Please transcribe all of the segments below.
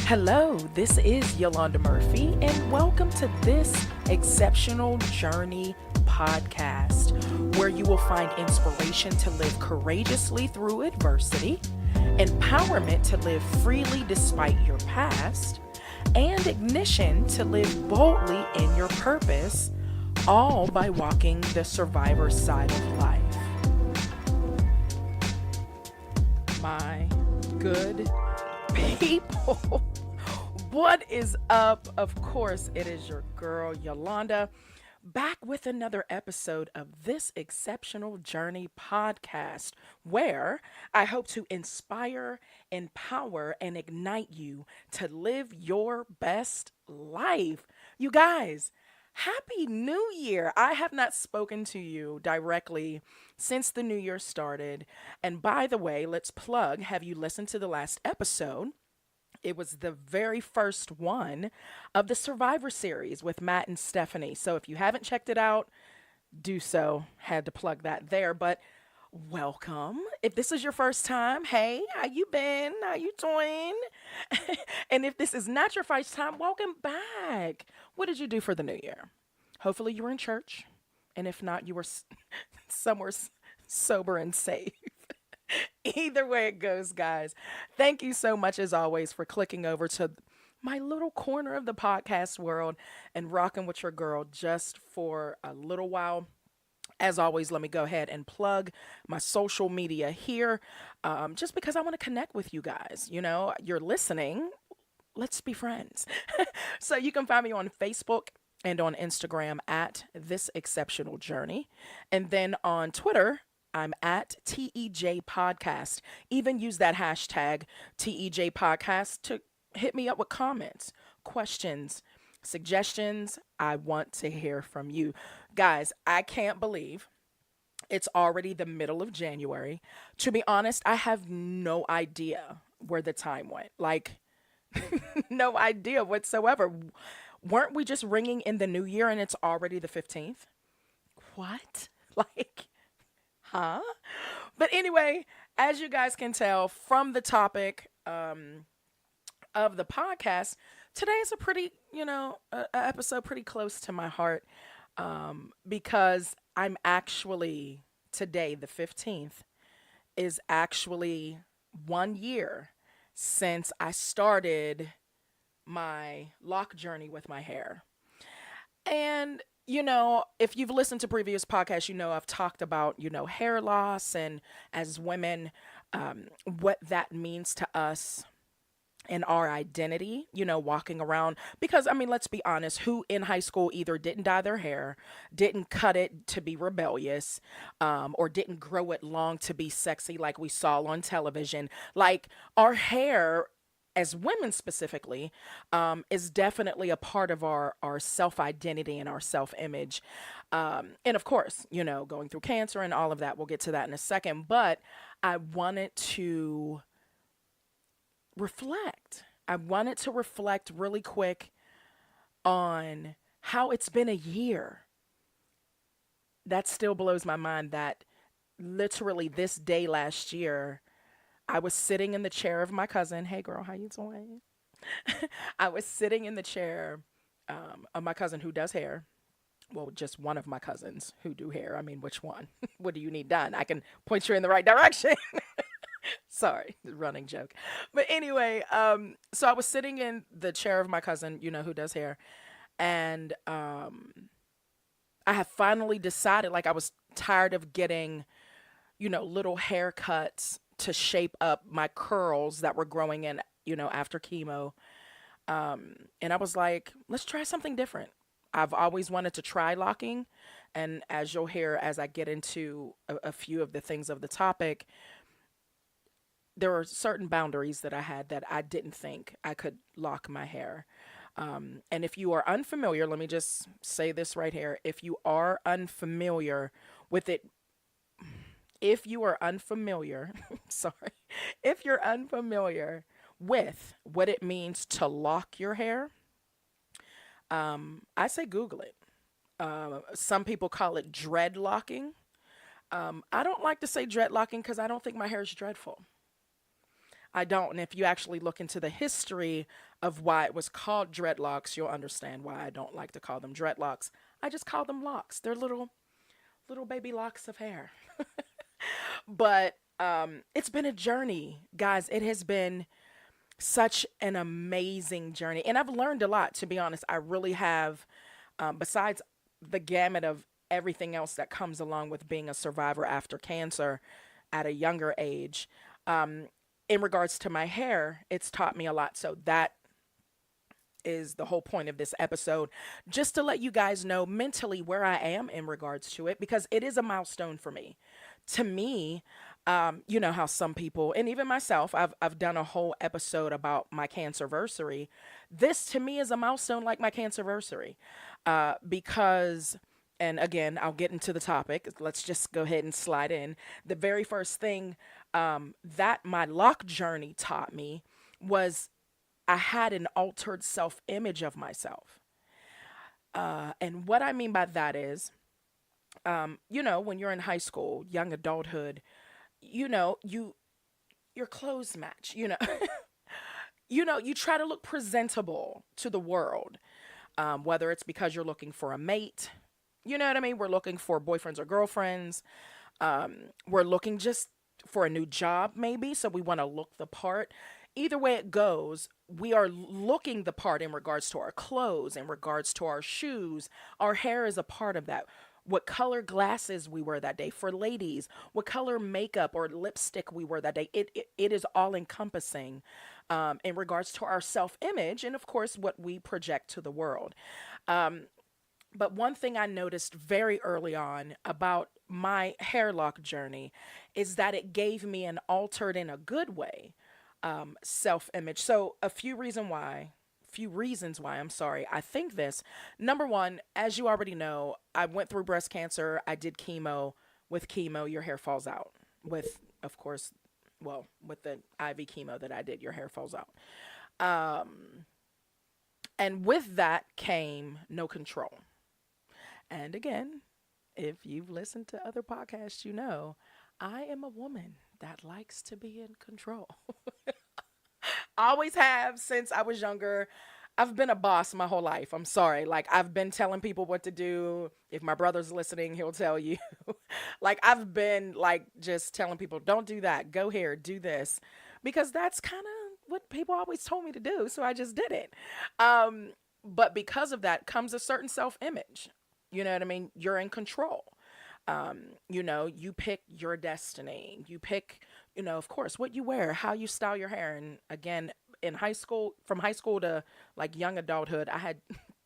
Hello, this is Yolanda Murphy, and welcome to This Exceptional Journey podcast, where you will find inspiration to live courageously through adversity, empowerment to live freely despite your past, and ignition to live boldly in your purpose, all by walking the survivor side of life. My good people, what is up? Of course, it is your girl Yolanda, back with another episode of This Exceptional Journey podcast, where I hope to inspire, empower, and ignite you to live your best life. You guys, Happy New Year! I have not spoken to you directly since the new year started. And by the way, let's plug, have you listened to the last episode? It was the very first one of the Survivor series with Matt and Stephanie. So if you haven't checked it out, do so. Had to plug that there, but welcome. If this is your first time, hey, how you been? How you doing? And if this is not your first time, welcome back. What did you do for the new year? Hopefully you were in church. And if not, you were somewhere sober and safe. Either way it goes, guys. Thank you so much, as always, for clicking over to my little corner of the podcast world and rocking with your girl just for a little while. As always, let me go ahead and plug my social media here, just because I want to connect with you guys. You know, you're listening. Let's be friends. So you can find me on Facebook and on Instagram at This Exceptional Journey. And then on Twitter, I'm at TEJ Podcast. Even use that hashtag TEJ Podcast to hit me up with comments, questions, suggestions. I want to hear from you. Guys, I can't believe it's already the middle of January. To be honest, I have no idea where the time went. Like, no idea whatsoever. Weren't we just ringing in the new year and it's already the 15th? What? Like, huh? But anyway, as you guys can tell from the topic of the podcast, today is a pretty, a episode pretty close to my heart, because I'm actually, today, the 15th, is actually 1 year since I started my lock journey with my hair. And if you've listened to previous podcasts, I've talked about, hair loss and as women, what that means to us and our identity, walking around. Because, let's be honest, who in high school either didn't dye their hair, didn't cut it to be rebellious, or didn't grow it long to be sexy like we saw on television. Like, our hair, as women specifically, is definitely a part of our self-identity and our self-image. And of course, going through cancer and all of that, we'll get to that in a second. But I wanted to reflect. I wanted to reflect really quick on how it's been a year. That still blows my mind that literally this day last year, I was sitting in the chair of my cousin. Hey girl, how you doing? I was sitting in the chair of my cousin who does hair. Well, just one of my cousins who do hair. Which one? What do you need done? I can point you in the right direction. Sorry, running joke. But anyway, so I was sitting in the chair of my cousin, who does hair. And I have finally decided, like, I was tired of getting, little haircuts to shape up my curls that were growing in, after chemo. And I was like, let's try something different. I've always wanted to try locking. And as you'll hear, as I get into a few of the things of the topic, there are certain boundaries that I had that I didn't think I could lock my hair. And if you are unfamiliar, let me just say this right here. If you are unfamiliar with it, if you are unfamiliar, sorry, if you're unfamiliar with what it means to lock your hair, I say Google it. Some people call it dreadlocking. I don't like to say dreadlocking because I don't think my hair is dreadful. I don't. And if you actually look into the history of why it was called dreadlocks, you'll understand why I don't like to call them dreadlocks. I just call them locks. They're little baby locks of hair. But it's been a journey, guys. It has been such an amazing journey. And I've learned a lot, to be honest. I really have, besides the gamut of everything else that comes along with being a survivor after cancer at a younger age. In regards to my hair, it's taught me a lot. So that is the whole point of this episode, just to let you guys know mentally where I am in regards to it, because it is a milestone for me. To me, you know how some people, and even myself, I've done a whole episode about my cancerversary. This to me is a milestone like my cancerversary, because, and again, I'll get into the topic. Let's just go ahead and slide in. The very first thing that my lock journey taught me was I had an altered self image of myself. And what I mean by that is, you know, when you're in high school, young adulthood, you know, your clothes match, you know. You try to look presentable to the world, whether it's because you're looking for a mate, you know what I mean? We're looking for boyfriends or girlfriends. We're looking just for a new job, maybe. So we want to look the part. Either way it goes, we are looking the part in regards to our clothes, in regards to our shoes. Our hair is a part of that. What color glasses we wear that day for ladies, what color makeup or lipstick we wear that day. It is all encompassing in regards to our self image and, of course, what we project to the world. But one thing I noticed very early on about my hair lock journey is that it gave me an altered in a good way self image. So few reasons why I'm sorry. I think this. Number one, as you already know, I went through breast cancer. I did chemo. With chemo, your hair falls out. With, of course, well, with the IV chemo that I did, your hair falls out. Um, and with that came no control. And again, if you've listened to other podcasts, you know I am a woman that likes to be in control. Always have since I was younger. I've been a boss my whole life. I'm sorry. Like, I've been telling people what to do. If my brother's listening, he'll tell you. Like, I've been like just telling people, don't do that. Go here, do this. Because that's kind of what people always told me to do. So I just did it. Um, but because of that comes a certain self image. You know what I mean? You're in control. You pick your destiny. You pick, of course, what you wear, how you style your hair. And again, in high school, from high school to like young adulthood, I had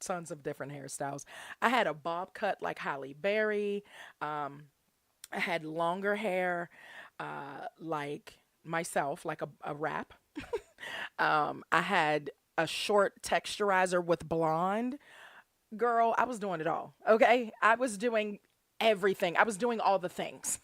tons of different hairstyles. I had a bob cut like Halle Berry. I had longer hair, like myself, like a wrap. I had a short texturizer with blonde. Girl, I was doing it all. Okay. I was doing everything. I was doing all the things.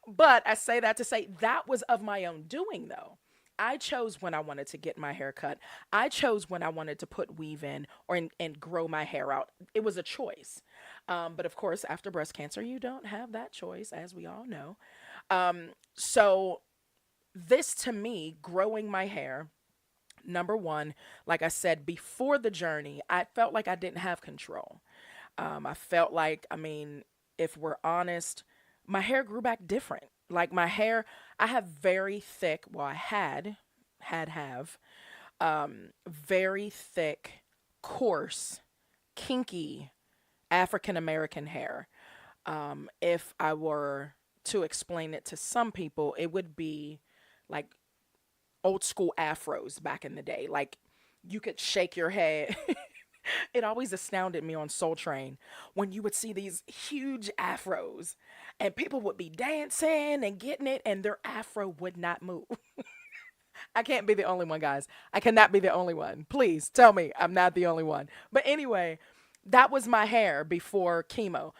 But I say that to say that was of my own doing, though. I chose when I wanted to get my hair cut. I chose when I wanted to put weave in and grow my hair out. It was a choice. But of course, after breast cancer, you don't have that choice, as we all know. So, this to me, growing my hair, number one, like I said, before the journey, I felt like I didn't have control. I felt like, I mean, if we're honest, my hair grew back different. Like my hair, I have very thick, well, I have very thick, coarse, kinky African American hair. If I were to explain it to some people, it would be like old school afros back in the day. Like you could shake your head. It always astounded me on Soul Train when you would see these huge afros and people would be dancing and getting it and their afro would not move. I can't be the only one, guys. I cannot be the only one. Please tell me I'm not the only one. But anyway, that was my hair before chemo.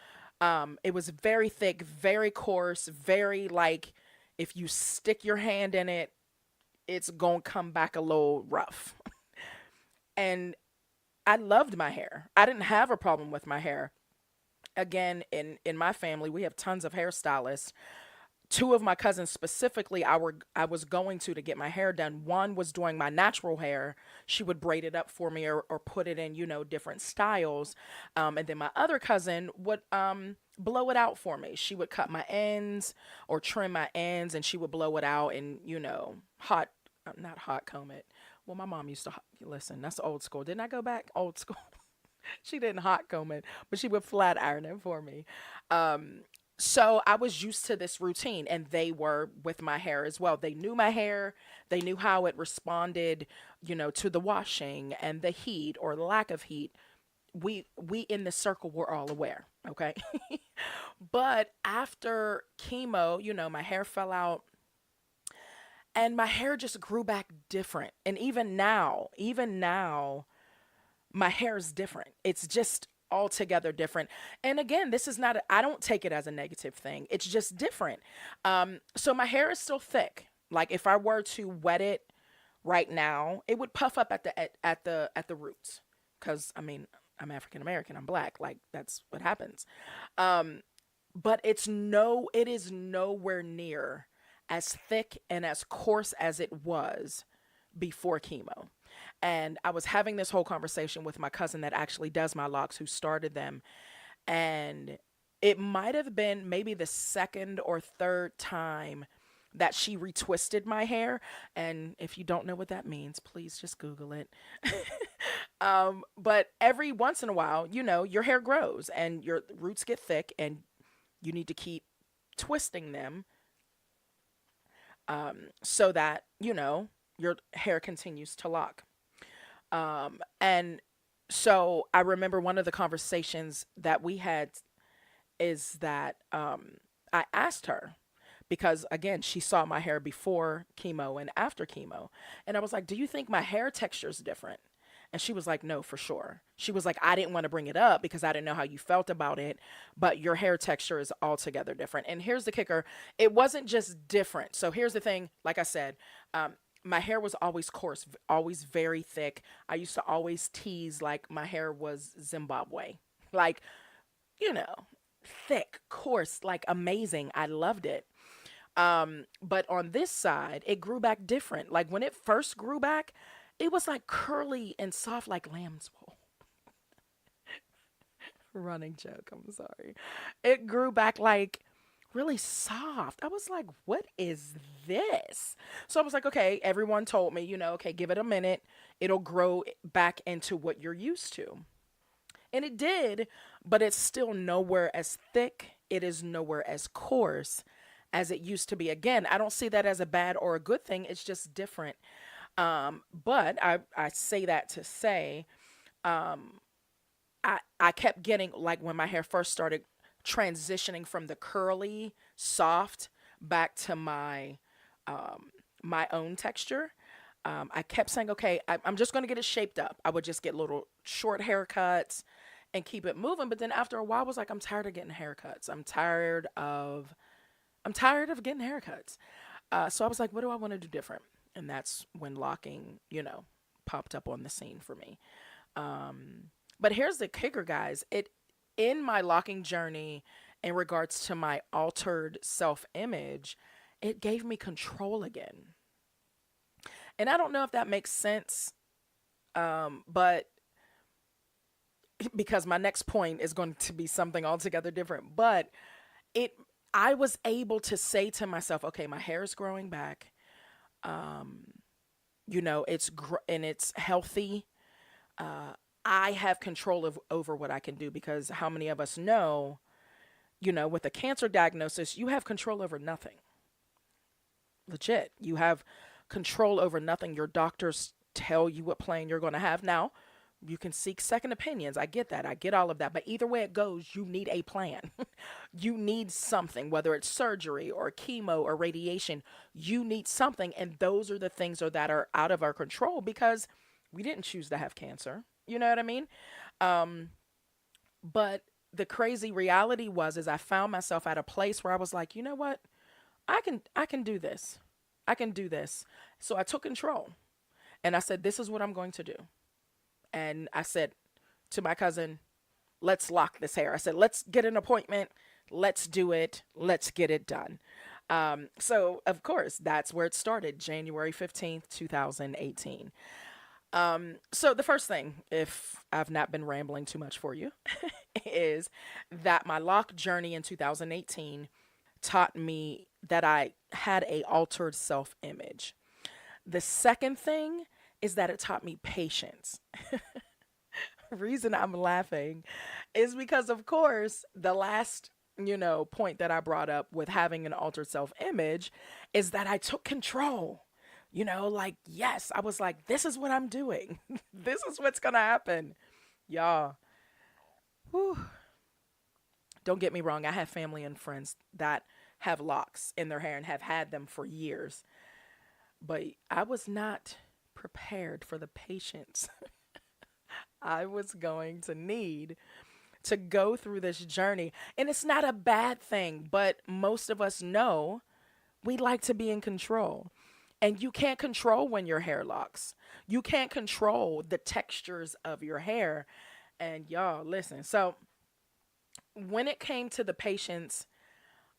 It was very thick, very coarse, very like if you stick your hand in it, it's gonna come back a little rough. And I loved my hair. I didn't have a problem with my hair. Again, in my family, we have tons of hairstylists. Two of my cousins specifically, I was going to get my hair done. One was doing my natural hair. She would braid it up for me, or put it in, different styles. And then my other cousin would blow it out for me. She would cut my ends or trim my ends, and she would blow it out and, hot, not hot comb it. Well, my mom used to listen. That's old school. Didn't I go back old school? She didn't hot comb it, but she would flat iron it for me. So I was used to this routine, and they were with my hair as well. They knew my hair, they knew how it responded, to the washing and the heat or the lack of heat. We in the circle were all aware, okay? But after chemo, my hair fell out, and my hair just grew back different. And even now, my hair is different. It's just altogether different. And again, this is not, I don't take it as a negative thing. It's just different. So my hair is still thick. Like if I were to wet it right now, it would puff up at the roots. Cause I mean, I'm African American, I'm black. Like that's what happens. But it is nowhere near as thick and as coarse as it was before chemo. And I was having this whole conversation with my cousin that actually does my locks, who started them. And it might have been maybe the second or third time that she retwisted my hair. And if you don't know what that means, please just Google it. But every once in a while, your hair grows and your roots get thick, and you need to keep twisting them, so that, your hair continues to lock. And so I remember one of the conversations that we had is that I asked her, because again, she saw my hair before chemo and after chemo. And I was like, "Do you think my hair texture is different?" And she was like, "No, for sure." She was like, "I didn't want to bring it up because I didn't know how you felt about it, but your hair texture is altogether different." And here's the kicker, it wasn't just different. So here's the thing, like I said, my hair was always coarse, always very thick. I used to always tease like my hair was Zimbabwe. Like, you know, thick, coarse, like amazing. I loved it. But on this side, it grew back different. Like when it first grew back, it was like curly and soft like lamb's wool. Running joke, I'm sorry. It grew back like really soft. I was like, what is this? So I was like, okay, everyone told me, okay, give it a minute. It'll grow back into what you're used to. And it did, but it's still nowhere as thick. It is nowhere as coarse as it used to be. Again, I don't see that as a bad or a good thing. It's just different. But I say that to say, I kept getting, like when my hair first started transitioning from the curly, soft back to my own texture. I kept saying, okay, I'm just going to get it shaped up. I would just get little short haircuts and keep it moving. But then after a while, I was like, I'm tired of getting haircuts. I'm tired of getting haircuts. So I was like, what do I want to do different? And that's when locking, popped up on the scene for me. But here's the kicker, guys. It In my locking journey, in regards to my altered self image, it gave me control again. And I don't know if that makes sense, but because my next point is going to be something altogether different. But it, I was able to say to myself, okay, my hair is growing back. Um, and it's healthy. Uh, I have control over what I can do, because how many of us know, with a cancer diagnosis, you have control over nothing. Legit. You have control over nothing. Your doctors tell you what plan you're going to have. Now, you can seek second opinions. I get that. I get all of that. But either way it goes, you need a plan. You need something, whether it's surgery or chemo or radiation. You need something. And those are the things that are out of our control, because we didn't choose to have cancer. You know what I mean? Um, but the crazy reality was, is I found myself at a place where I was like, you know what? I can do this. I can do this. So I took control, and I said, this is what I'm going to do. And I said to my cousin, let's lock this hair. I said, let's get an appointment. Let's do it. Let's get it done. So, of course, that's where it started, January 15th, 2018. So, the first thing, if I've not been rambling too much for you, is that my lock journey in 2018 taught me that I had a altered self image. The second thing is that it taught me patience. Reason I'm laughing is because, of course, the last, point that I brought up with having an altered self image is that I took control. Like, yes, I was like, this is what I'm doing. This is what's going to happen. Y'all, whew, don't get me wrong. I have family and friends that have locks in their hair and have had them for years, but I was not prepared for the patience I was going to need to go through this journey. And it's not a bad thing, but most of us know we like to be in control. And you can't control when your hair locks. You can't control the textures of your hair. And y'all, listen. So, when it came to the patience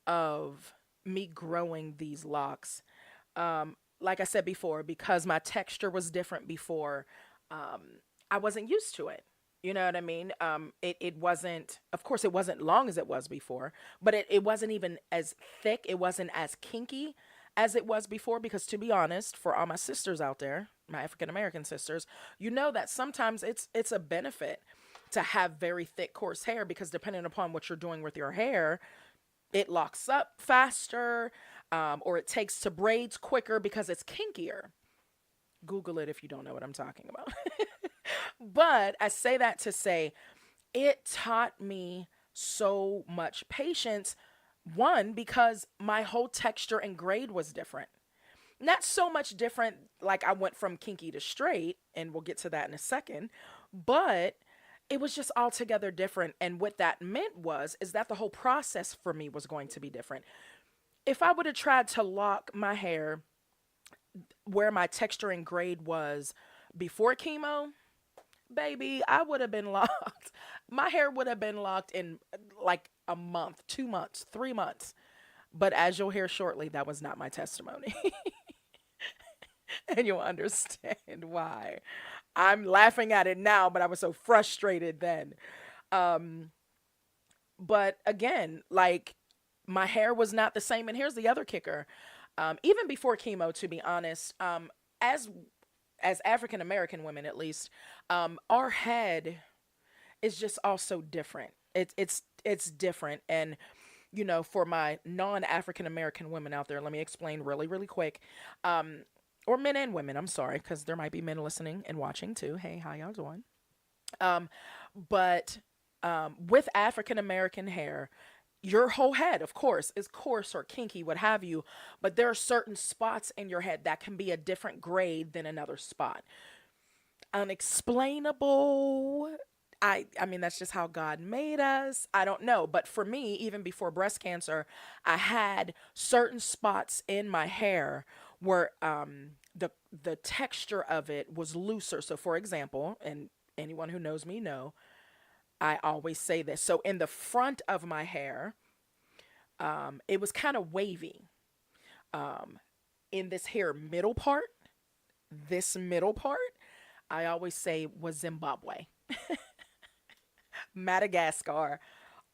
of me growing these locks, like I said before, because my texture was different before, um, I wasn't used to it. You know what I mean? It wasn't, of course, it wasn't long as it was before, but it wasn't even as thick. It wasn't as kinky as it was before. Because to be honest, for all my sisters out there, my African American sisters, you know that sometimes it's a benefit to have very thick, coarse hair because depending upon what you're doing with your hair, it locks up faster, or it takes to braids quicker because it's kinkier. Google it if you don't know what I'm talking about. But I say that to say it taught me so much patience. One, because my whole texture and grade was different. Not so much different, like I went from kinky to straight, and we'll get to that in a second, but it was just altogether different. And what that meant was, is that the whole process for me was going to be different. If I would have tried to lock my hair where my texture and grade was before chemo, baby, I would have been locked. My hair would have been locked in like a month, 2 months, 3 months. But as you'll hear shortly, that was not my testimony. And you'll understand why. I'm laughing at it now, but I was so frustrated then. Um, but again, like my hair was not the same. And here's the other kicker. Even before chemo, to be honest, as as African American women at least, our head is just also different. It's different. And for my non African American women out there, let me explain really really quick. Or men and women. I'm sorry, because there might be men listening and watching too. Hey, how y'all doing? Um, but with African American hair, your whole head, of course, is coarse or kinky, what have you. But there are certain spots in your head that can be a different grade than another spot. Unexplainable. I mean that's just how God made us. I don't know, but for me, even before breast cancer, I had certain spots in my hair where the texture of it was looser. So for example, and anyone who knows me know, I always say this. So in the front of my hair, it was kind of wavy. Um, in this hair middle part, this middle part, I always say was Zimbabwe, Madagascar,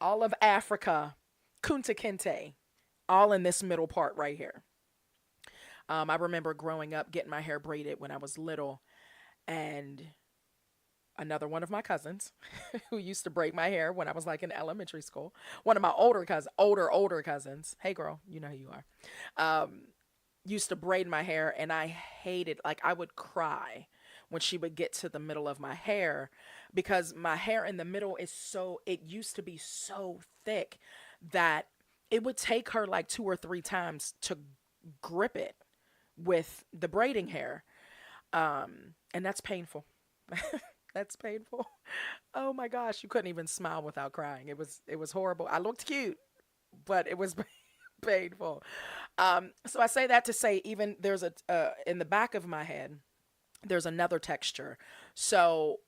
all of Africa, Kunta Kinte, all in this middle part right here. I remember growing up getting my hair braided when I was little, and another one of my cousins who used to braid my hair when I was like in elementary school. One of my older cousins, older cousins. Hey girl, you know who you are. Used to braid my hair, and I hated, like I would cry when she would get to the middle of my hair, because my hair in the middle is so, it used to be so thick that it would take her like two or three times to grip it with the braiding hair. And that's painful. That's painful. Oh my gosh, you couldn't even smile without crying. It was horrible. I looked cute, but it was painful. So I say that to say, even there's a in the back of my head, there's another texture. So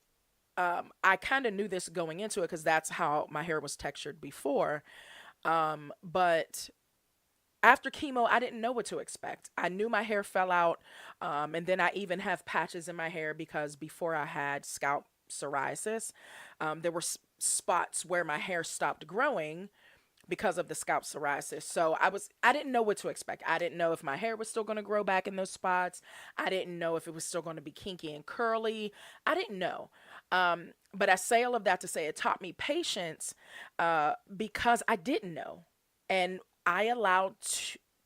I kind of knew this going into it because that's how my hair was textured before. But after chemo, I didn't know what to expect. I knew my hair fell out. And then I even have patches in my hair because before I had scalp psoriasis, there were spots where my hair stopped growing because of the scalp psoriasis. So I didn't know what to expect. I didn't know if my hair was still going to grow back in those spots. I didn't know if it was still going to be kinky and curly. I didn't know. But I say all of that to say it taught me patience because I didn't know. And I allowed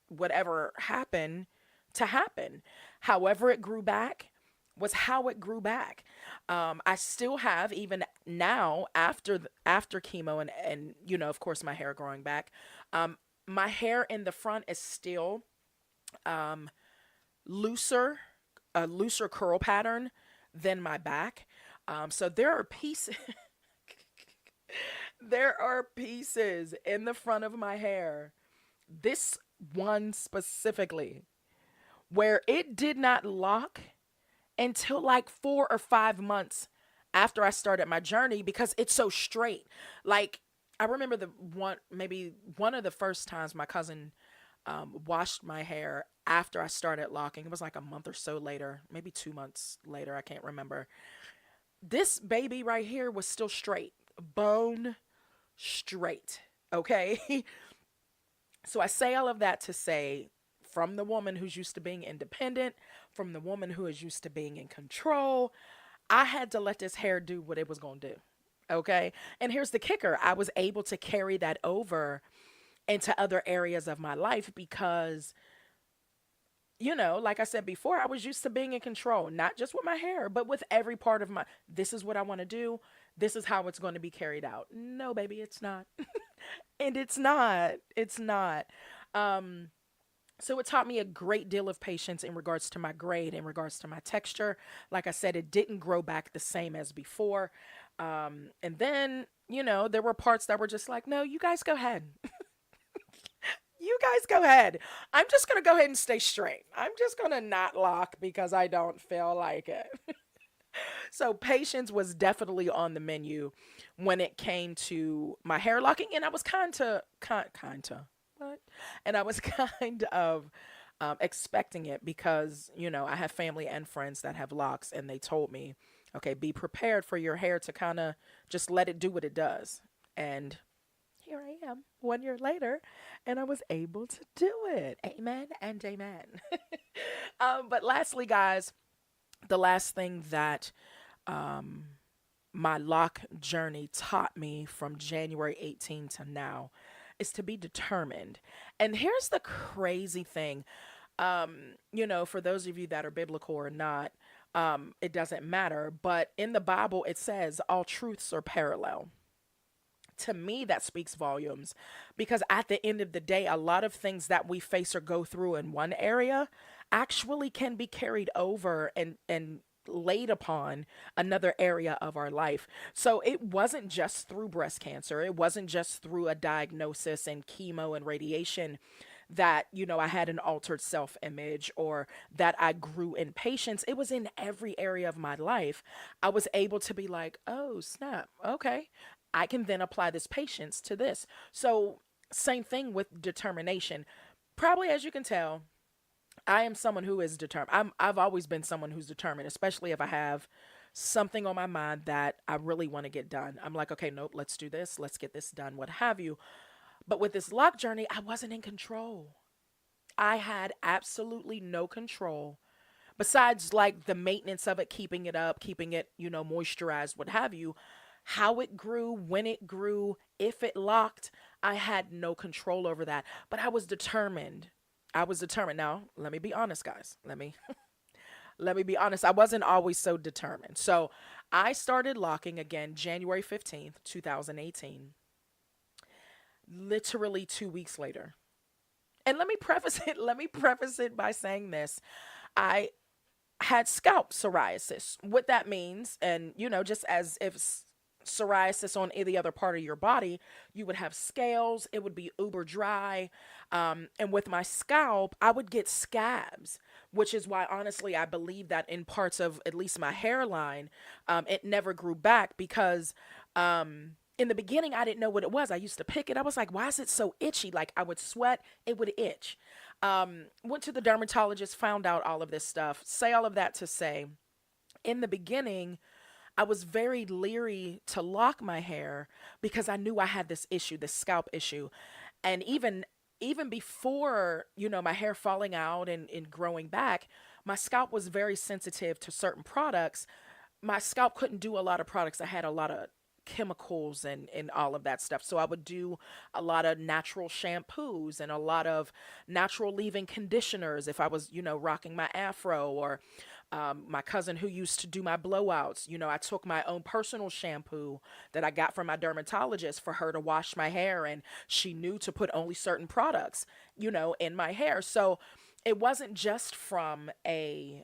whatever happened to happen. However, it grew back was how it grew back. I still have even now after after chemo and of course my hair growing back. My hair in the front is still looser, a looser curl pattern than my back. So there are pieces there are pieces in the front of my hair. This one specifically where it did not lock until like 4 or 5 months after I started my journey because it's so straight. Like I remember the one maybe one of the first times my cousin washed my hair after I started locking. It was like a month or so later, maybe 2 months later. I can't remember. This baby right here was still straight, bone straight. Okay. So I say all of that to say, from the woman who's used to being independent, from the woman who is used to being in control, I had to let this hair do what it was going to do. Okay. And here's the kicker, I was able to carry that over into other areas of my life because, like I said before, I was used to being in control, not just with my hair, but with every part of my, this is what I want to do. This is how it's going to be carried out. No, baby, it's not. And it's not. It's not. Um, so it taught me a great deal of patience in regards to my grade, in regards to my texture. Like I said, it didn't grow back the same as before. And then, there were parts that were just like, no, you guys go ahead. You guys go ahead. I'm just going to go ahead and stay straight. I'm just going to not lock because I don't feel like it. So patience was definitely on the menu when it came to my hair locking, and I was what? And I was kind of expecting it because I have family and friends that have locks, and they told me, okay, be prepared for your hair to kind of just let it do what it does. And here I am 1 year later, and I was able to do it. Amen and amen. But lastly, guys, the last thing that um, my lock journey taught me from January 18 to now is to be determined. And here's the crazy thing. For those of you that are biblical or not, it doesn't matter. But in the Bible, it says all truths are parallel. To me, that speaks volumes because at the end of the day, a lot of things that we face or go through in one area actually can be carried over and laid upon another area of our life. So it wasn't just through breast cancer. It wasn't just through a diagnosis and chemo and radiation that, I had an altered self image or that I grew in patience. It was in every area of my life. I was able to be like, oh, snap. Okay. I can then apply this patience to this. So, same thing with determination. Probably as you can tell, I am someone who is determined. I've always been someone who's determined, especially if I have something on my mind that I really want to get done. I'm like, okay, nope, let's do this. Let's get this done, what have you. But with this lock journey, I wasn't in control. I had absolutely no control besides like the maintenance of it, keeping it up, keeping it, moisturized, what have you. How it grew, when it grew, if it locked, I had no control over that. But I was determined. I was determined. Now, let me be honest, guys. Let me be honest. I wasn't always so determined. So I started locking again January 15th, 2018, literally 2 weeks later. And let me preface it by saying this. I had scalp psoriasis. What that means, and just as if psoriasis on any other part of your body, you would have scales, it would be uber dry. And with my scalp, I would get scabs which is why honestly I believe that in parts of at least my hairline, it never grew back because in the beginning I didn't know what it was. I used to pick it. I was like, why is it so itchy? Like I would sweat, it would itch. Went to the dermatologist, found out all of this stuff. Say all of that to say, in the beginning, I was very leery to lock my hair because I knew I had this issue, this scalp issue. And even before, my hair falling out and growing back, my scalp was very sensitive to certain products. My scalp couldn't do a lot of products. I had a lot of chemicals and all of that stuff. So I would do a lot of natural shampoos and a lot of natural leave-in conditioners if I was, rocking my afro, or my cousin who used to do my blowouts. I took my own personal shampoo that I got from my dermatologist for her to wash my hair, and she knew to put only certain products, in my hair. So it wasn't just from a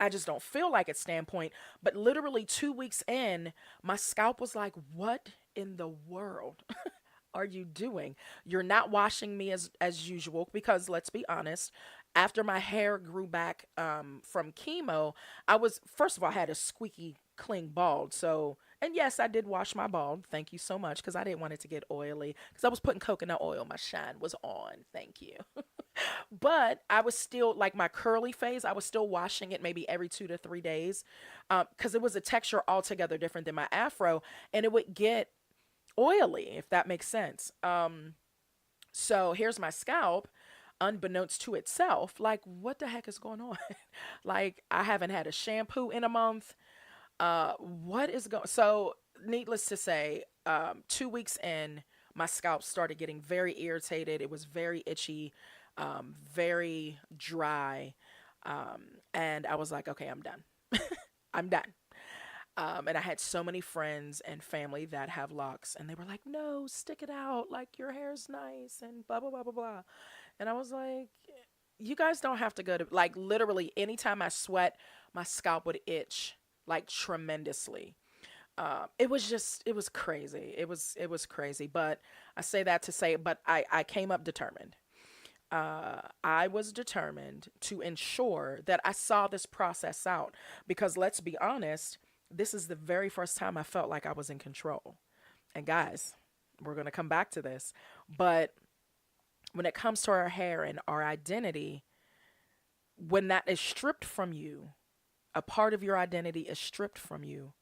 I just don't feel like it standpoint, but literally 2 weeks in, my scalp was like, what in the world are you doing? You're not washing me as usual, because let's be honest, after my hair grew back from chemo, I was, first of all, I had a squeaky clean bald. So, and yes, I did wash my bald. Thank you so much, because I didn't want it to get oily, because I was putting coconut oil. My shine was on. Thank you. But I was still, like, my curly phase, I was still washing it maybe every 2 to 3 days, because it was a texture altogether different than my afro, and it would get oily, if that makes sense. So here's my scalp, unbeknownst to itself, like, what the heck is going on? Like, I haven't had a shampoo in a month. What is going? So, needless to say, 2 weeks in, my scalp started getting very irritated. It was very itchy, very dry, and I was like, okay, I'm done. I'm done. And I had so many friends and family that have locks, and they were like, no, stick it out. Like, your hair's nice, and blah, blah, blah, blah, blah. And I was like, you guys don't have to go to, like, literally, anytime I sweat, my scalp would itch, like, tremendously. It was just, it was crazy. It was crazy. But I say that to say, but I came up determined. I was determined to ensure that I saw this process out, because let's be honest, this is the very first time I felt like I was in control. And guys, we're going to come back to this, but when it comes to our hair and our identity, when that is stripped from you, a part of your identity is stripped from you,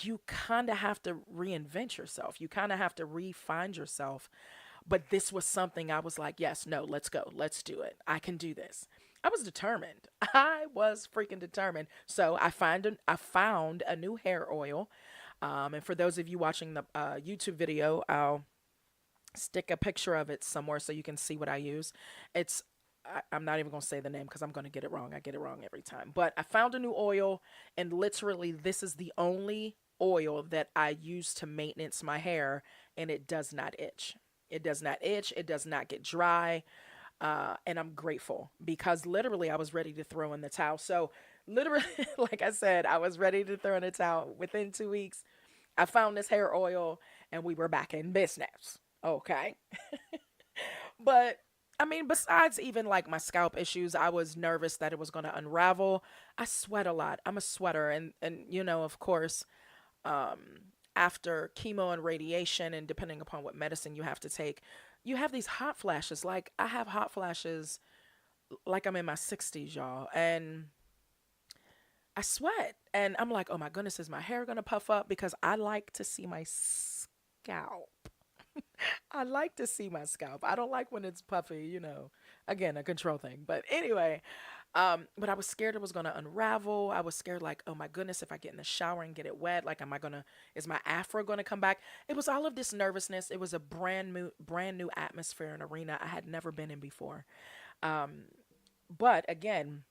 you kind of have to reinvent yourself. You kind of have to re-find yourself. But this was something I was like, yes, no, let's go. Let's do it. I can do this. I was determined. I was freaking determined. So I found a new hair oil. And for those of you watching the YouTube video, I'll stick a picture of it somewhere so you can see what I use. I'm not even going to say the name because I'm going to get it wrong. I get it wrong every time. But I found a new oil, and literally, this is the only oil that I use to maintenance my hair, and it does not itch. It does not itch. It does not get dry. And I'm grateful, because literally I was ready to throw in the towel. So, literally, like I said, I was ready to throw in the towel. Within 2 weeks, I found this hair oil, and we were back in business. Okay. But I mean, besides even like my scalp issues, I was nervous that it was going to unravel. I sweat a lot. I'm a sweater, and of course, um, after chemo and radiation, and depending upon what medicine you have to take, you have these hot flashes. Like, I have hot flashes like I'm in my 60s, y'all, and I sweat, and I'm like, oh my goodness, is my hair gonna puff up? Because I like to see my scalp. I like to see my scalp. I don't like when it's puffy. Again, a control thing. But anyway, but I was scared it was gonna unravel. I was scared, like, oh my goodness, if I get in the shower and get it wet, like, is my afro gonna come back? It was all of this nervousness. It was a brand new atmosphere and arena I had never been in before. Um, but again,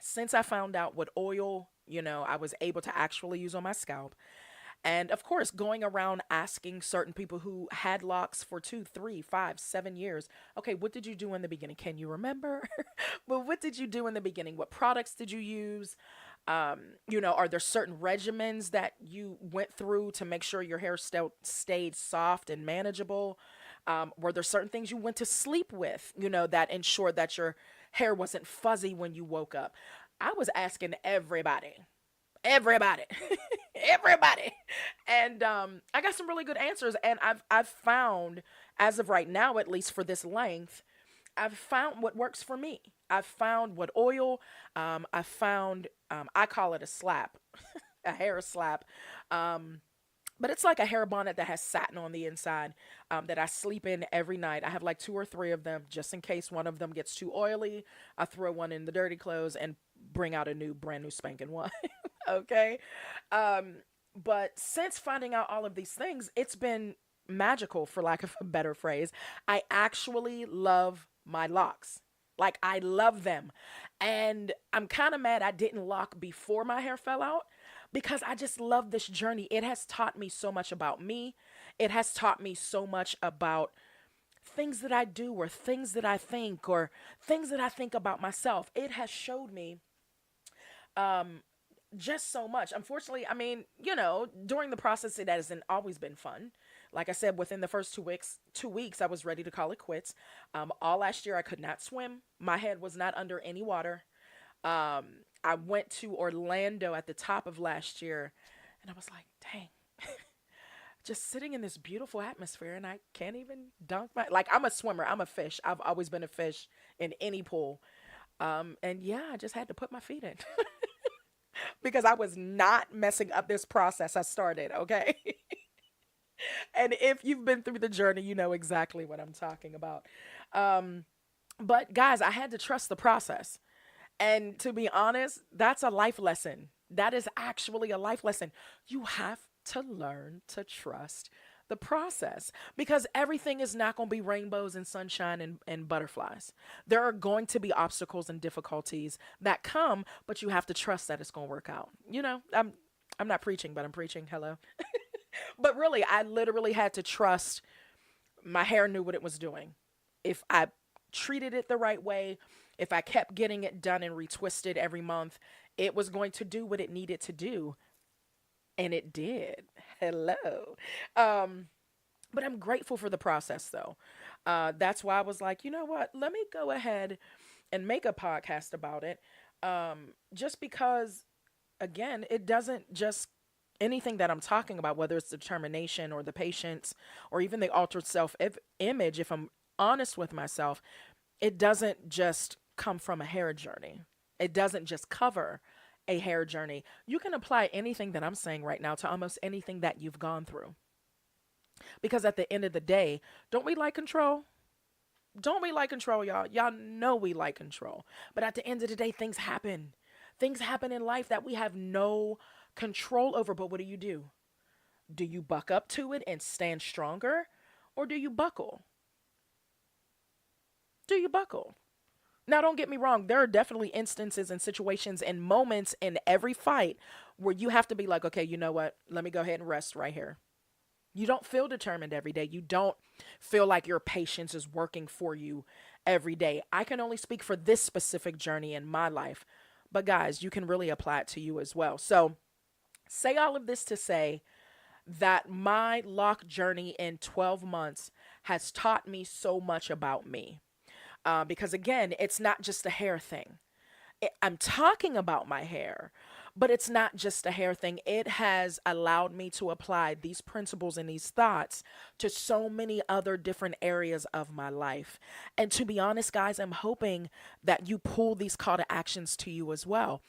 since I found out what oil, I was able to actually use on my scalp, and of course, going around asking certain people who had locks for 2, 3, 5, 7 years, okay, what did you do in the beginning? Can you remember? Well, what did you do in the beginning? What products did you use? Are there certain regimens that you went through to make sure your hair still stayed soft and manageable? Were there certain things you went to sleep with, that ensured that your hair wasn't fuzzy when you woke up? I was asking everybody, everybody, and I got some really good answers. And I've found, as of right now, at least for this length, I've found what works for me. I've found what oil. I found, I call it a slap, a hair slap. Um, but it's like a hair bonnet that has satin on the inside, that I sleep in every night. I have like two or three of them just in case one of them gets too oily. I throw one in the dirty clothes and bring out a brand new spanking one. Okay. Um, but since finding out all of these things, it's been magical, for lack of a better phrase. I actually love my locks. Like, I love them. And I'm kind of mad I didn't lock before my hair fell out, because I just love this journey. It has taught me so much about me. It has taught me so much about things that I do, or things that I think, or things that I think about myself. It has showed me just so much. Unfortunately, I mean, during the process, it hasn't always been fun. Like I said, within the first 2 weeks, I was ready to call it quits. All last year, I could not swim. My head was not under any water. I went to Orlando at the top of last year, and I was like, dang, just sitting in this beautiful atmosphere, and I can't even dunk my. Like, I'm a swimmer. I'm a fish. I've always been a fish in any pool. And yeah, I just had to put my feet in. Because I was not messing up this process I started, okay? And if you've been through the journey, you know exactly what I'm talking about. Um, but guys, I had to trust the process. And to be honest, that's a life lesson. That is actually a life lesson. You have to learn to trust the process, because everything is not going to be rainbows and sunshine and butterflies. There are going to be obstacles and difficulties that come, but you have to trust that it's going to work out. I'm not preaching, but I'm preaching. Hello. But really, I literally had to trust my hair knew what it was doing. If I treated it the right way, if I kept getting it done and retwisted every month, it was going to do what it needed to do. And it did. Hello. Um, but I'm grateful for the process, though. That's why I was like, you know what? Let me go ahead and make a podcast about it. Just because, again, it doesn't just anything that I'm talking about, whether it's determination or the patience or even the altered self image, if I'm honest with myself, it doesn't just come from a hair journey. It doesn't just cover a hair journey. You can apply anything that I'm saying right now to almost anything that you've gone through. Because at the end of the day, don't we like control? Don't we like control, y'all? Y'all know we like control. But at the end of the day, things happen. Things happen in life that we have no control over. But what do? Do you buck up to it and stand stronger? Or do you buckle? Do you buckle? Now, don't get me wrong. There are definitely instances and situations and moments in every fight where you have to be like, okay, you know what? Let me go ahead and rest right here. You don't feel determined every day. You don't feel like your patience is working for you every day. I can only speak for this specific journey in my life. But guys, you can really apply it to you as well. So, say all of this to say that my lock journey in 12 months has taught me so much about me. Because again, it's not just a hair thing. I'm talking about my hair, but it's not just a hair thing. It has allowed me to apply these principles and these thoughts to so many other different areas of my life. And to be honest, guys, I'm hoping that you pull these call to actions to you as well.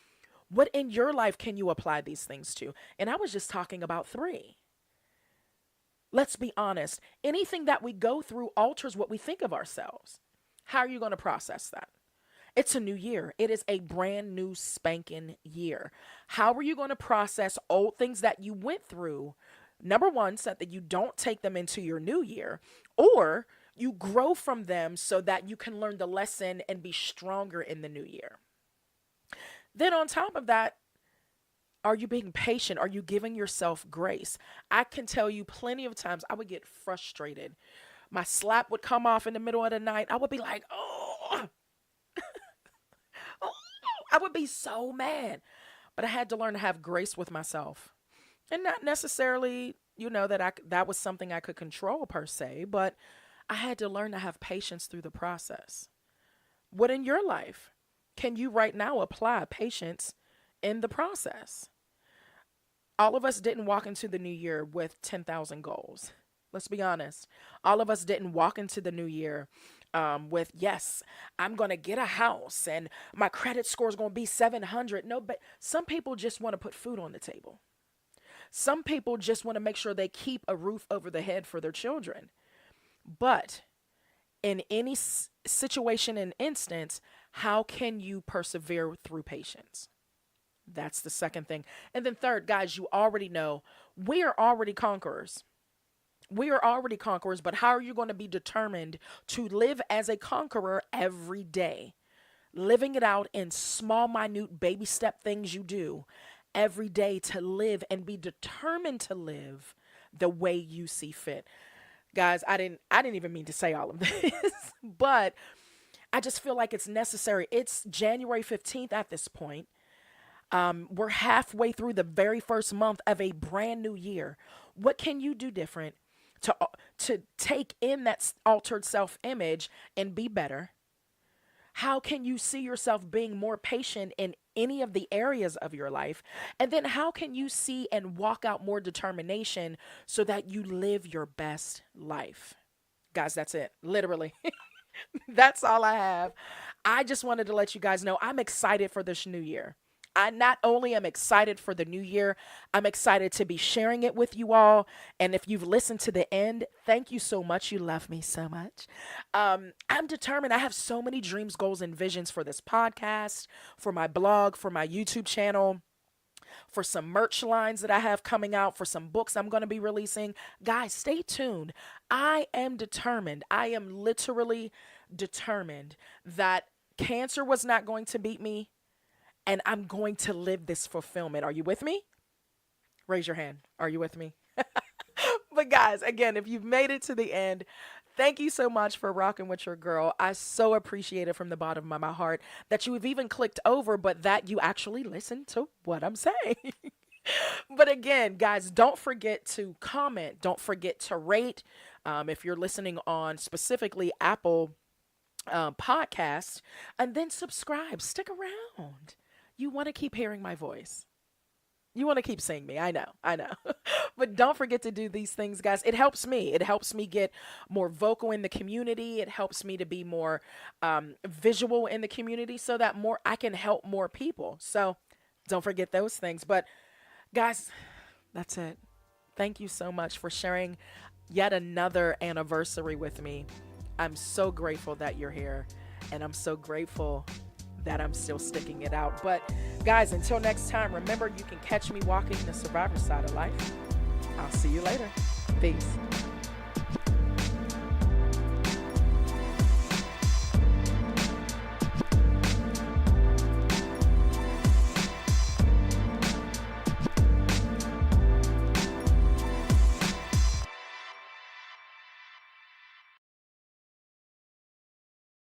What in your life can you apply these things to? And I was just talking about three. Let's be honest. Anything that we go through alters what we think of ourselves. How are you going to process that? It's a new year. It is a brand new spanking year. How are you going to process old things that you went through? Number one, so that you don't take them into your new year, or you grow from them so that you can learn the lesson and be stronger in the new year. Then, on top of that, are you being patient? Are you giving yourself grace? I can tell you plenty of times I would get frustrated. My slap would come off in the middle of the night. I would be like, oh, oh, I would be so mad. But I had to learn to have grace with myself. And not necessarily, that that was something I could control per se, but I had to learn to have patience through the process. What in your life can you right now apply patience in the process? All of us didn't walk into the new year with 10,000 goals. Let's be honest. All of us didn't walk into the new year with, yes, I'm going to get a house and my credit score is going to be 700. No, but some people just want to put food on the table. Some people just want to make sure they keep a roof over the head for their children. But in any situation and instance, how can you persevere through patience? That's the second thing. And then, third, guys, you already know we are already conquerors. We are already conquerors, but how are you going to be determined to live as a conqueror every day? Living it out in small, minute, baby step things you do every day to live and be determined to live the way you see fit. Guys, I didn't even mean to say all of this, but I just feel like it's necessary. It's January 15th at this point. We're halfway through the very first month of a brand new year. What can you do different to take in that altered self-image and be better? How can you see yourself being more patient in any of the areas of your life? And then how can you see and walk out more determination so that you live your best life? Guys, that's it. Literally. That's all I have. I just wanted to let you guys know I'm excited for this new year. I not only am excited for the new year, I'm excited to be sharing it with you all. And if you've listened to the end, thank you so much. You love me so much. I'm determined. I have so many dreams, goals, and visions for this podcast, for my blog, for my YouTube channel, for some merch lines that I have coming out, for some books I'm going to be releasing. Guys, stay tuned. I am determined. I am literally determined that cancer was not going to beat me, and I'm going to live this fulfillment. Are you with me? Raise your hand. Are you with me? But guys, again, if you've made it to the end, thank you so much for rocking with your girl. I so appreciate it from the bottom of my heart that you have even clicked over, but that you actually listened to what I'm saying. But again, guys, don't forget to comment. Don't forget to rate. If you're listening on specifically Apple Podcast, and then subscribe. Stick around. You want to keep hearing my voice. You want to keep seeing me. I know. I know. But don't forget to do these things, guys. It helps me. It helps me get more vocal in the community. It helps me to be more visual in the community so that more I can help more people. So don't forget those things. But guys, that's it. Thank you so much for sharing yet another anniversary with me. I'm so grateful that you're here, and I'm so grateful that I'm still sticking it out. But guys, until next time, remember you can catch me walking the survivor side of life. I'll see you later. Peace.